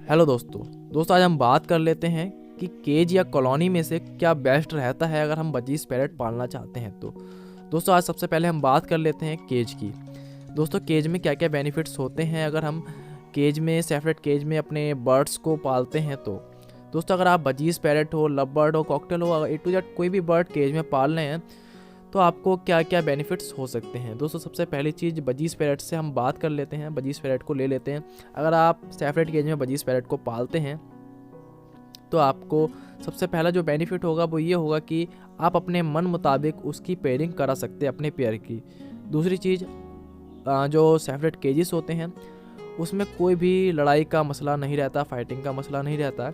Hello दोस्तों आज हम बात कर लेते हैं कि केज या कॉलोनी में से क्या बेस्ट रहता है अगर हम 25 पैरेट पालना चाहते हैं तो। दोस्तों आज सबसे पहले हम बात कर लेते हैं केज की। दोस्तों केज में क्या क्या बेनिफिट्स होते हैं अगर हम केज में सेपरेट केज में अपने बर्ड्स को पालते हैं तो। दोस्तों अगर आप 25 पैरेट हो, लव बर्ड हो, कॉकटेल हो, ए टू जेड कोई भी बर्ड केज में पाल रहे हैं तो आपको क्या क्या बेनिफिट्स हो सकते हैं। दोस्तों सबसे पहली चीज़ 25 पैरेट से हम बात कर लेते हैं। 25 पैरेट को ले लेते हैं। अगर आप सेपरेट केज में 25 पैरेट को पालते हैं तो आपको सबसे पहला जो बेनिफिट होगा वो ये होगा कि आप अपने मन मुताबिक उसकी पेयरिंग करा सकते हैं अपने पेयर की। दूसरी चीज़ जो सेपरेट केजेस होते हैं उसमें कोई भी लड़ाई का मसला नहीं रहता, फाइटिंग का मसला नहीं रहता।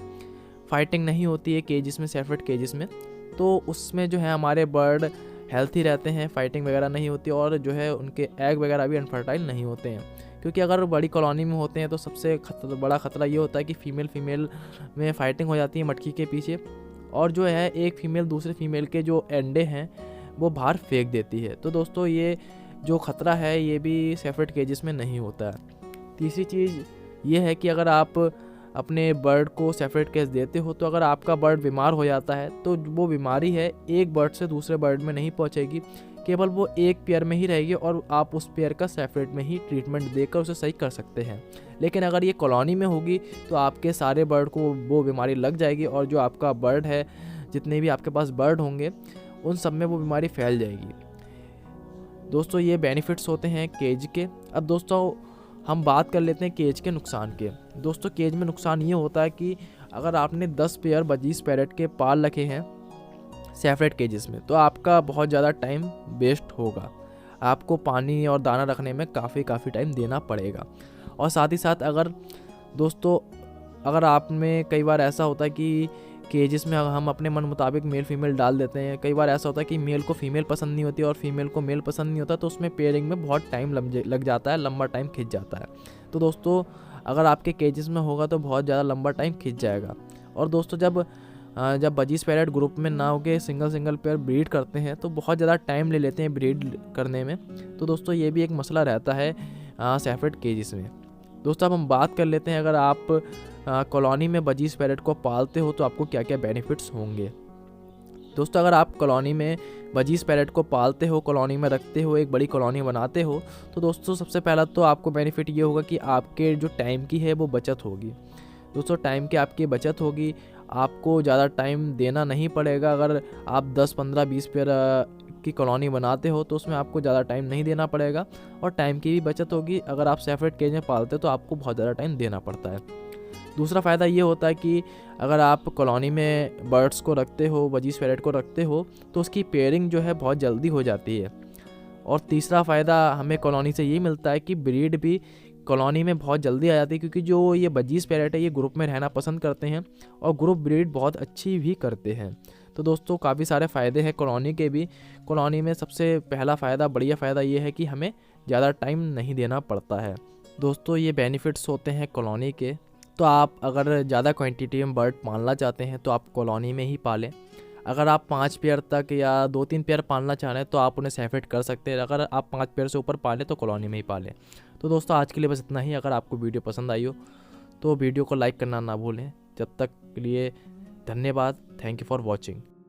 फाइटिंग नहीं होती है केजेस में, सेपरेट केजेस में, तो उसमें जो है हमारे बर्ड हेल्थी रहते हैं, फाइटिंग वगैरह नहीं होती और जो है उनके एग वगैरह भी अनफर्टाइल नहीं होते हैं। क्योंकि अगर बड़ी कॉलोनी में होते हैं तो सबसे बड़ा ख़तरा ये होता है कि फ़ीमेल में फ़ाइटिंग हो जाती है मटकी के पीछे, और जो है एक फ़ीमेल दूसरे फीमेल के जो अंडे हैं वो बाहर फेंक देती है। तो दोस्तों ये जो ख़तरा है ये भी सेपरेट केजेस में नहीं होता है। तीसरी चीज़ ये है कि अगर आप अपने बर्ड को सेपरेट केज देते हो तो अगर आपका बर्ड बीमार हो जाता है तो वो बीमारी है एक बर्ड से दूसरे बर्ड में नहीं पहुंचेगी, केवल वो एक पेयर में ही रहेगी और आप उस पेयर का सेपरेट में ही ट्रीटमेंट देकर उसे सही कर सकते हैं। लेकिन अगर ये कॉलोनी में होगी तो आपके सारे बर्ड को वो बीमारी लग जाएगी और जो आपका बर्ड है, जितने भी आपके पास बर्ड होंगे उन सब में वो बीमारी फैल जाएगी। दोस्तों ये बेनिफिट्स होते हैं केज के। अब दोस्तों हम बात कर लेते हैं केज के नुकसान के। दोस्तों केज में नुकसान ये होता है कि अगर आपने 10 पेयर 25 पैरेट के पाल रखे हैं सेपरेट केजेस में तो आपका बहुत ज़्यादा टाइम वेस्ट होगा। आपको पानी और दाना रखने में काफ़ी टाइम देना पड़ेगा। और साथ ही साथ अगर आप में कई बार ऐसा होता है कि केजेस में हम अपने मन मुताबिक मेल फीमेल डाल देते हैं। कई बार ऐसा होता है कि मेल को फीमेल पसंद नहीं होती और फीमेल को मेल पसंद नहीं होता, तो उसमें पेयरिंग में बहुत टाइम लग जाता है, लंबा टाइम खिंच जाता है। तो दोस्तों अगर आपके केजेस में होगा तो बहुत ज़्यादा लंबा टाइम खिंच जाएगा। और दोस्तों जब 25 पैरेट ग्रुप में ना होके सिंगल पेयर ब्रीड करते हैं तो बहुत ज़्यादा टाइम ले लेते हैं ब्रीड करने में। तो दोस्तों ये भी एक मसला रहता है सेपरेट केजेस में। दोस्तों अब हम बात कर लेते हैं अगर आप कॉलोनी में 25 पैरेट को पालते हो तो आपको क्या क्या बेनिफिट्स होंगे। दोस्तों अगर आप कॉलोनी में 25 पैरेट को पालते हो, कॉलोनी में रखते हो, एक बड़ी कॉलोनी बनाते हो, तो दोस्तों सबसे पहला तो आपको बेनिफिट ये होगा कि आपके जो टाइम की है वो बचत होगी। दोस्तों टाइम की आपकी बचत होगी, आपको ज़्यादा टाइम देना नहीं पड़ेगा। अगर आप 10, 15, 20 पेयर की कॉलोनी बनाते हो तो उसमें आपको ज़्यादा टाइम नहीं देना पड़ेगा और टाइम की भी बचत होगी। अगर आप सेपरेट केज में पालते हो तो आपको बहुत ज़्यादा टाइम देना पड़ता है। दूसरा फ़ायदा ये होता है कि अगर आप कॉलोनी में बर्ड्स को रखते हो, 25 पैरेट को रखते हो, तो उसकी पेयरिंग जो है बहुत जल्दी हो जाती है। और तीसरा फ़ायदा हमें कॉलोनी से ये मिलता है कि ब्रीड भी कॉलोनी में बहुत जल्दी आ जाती है, क्योंकि जो ये 25 पैरेट है ये ग्रुप में रहना पसंद करते हैं और ग्रुप ब्रीड बहुत अच्छी भी करते हैं। तो दोस्तों काफ़ी सारे फ़ायदे हैं कॉलोनी के भी। कॉलोनी में सबसे पहला फ़ायदा, बढ़िया फ़ायदा ये है कि हमें ज़्यादा टाइम नहीं देना पड़ता है। दोस्तों ये बेनिफिट्स होते हैं कॉलोनी के। तो आप अगर ज़्यादा क्वांटिटी में बर्ड पालना चाहते हैं तो आप कॉलोनी में ही पालें। अगर आप 5 पेयर तक या 2-3 पेयर पालना चाह रहे हैं तो आप उन्हें सेपरेट कर सकते हैं। अगर आप 5 पेयर से ऊपर पालें तो कॉलोनी में ही पालें। तो दोस्तों आज के लिए बस इतना ही। अगर आपको वीडियो पसंद आई हो तो वीडियो को लाइक करना ना भूलें। जब तक के लिए धन्यवाद। Thank you for watching.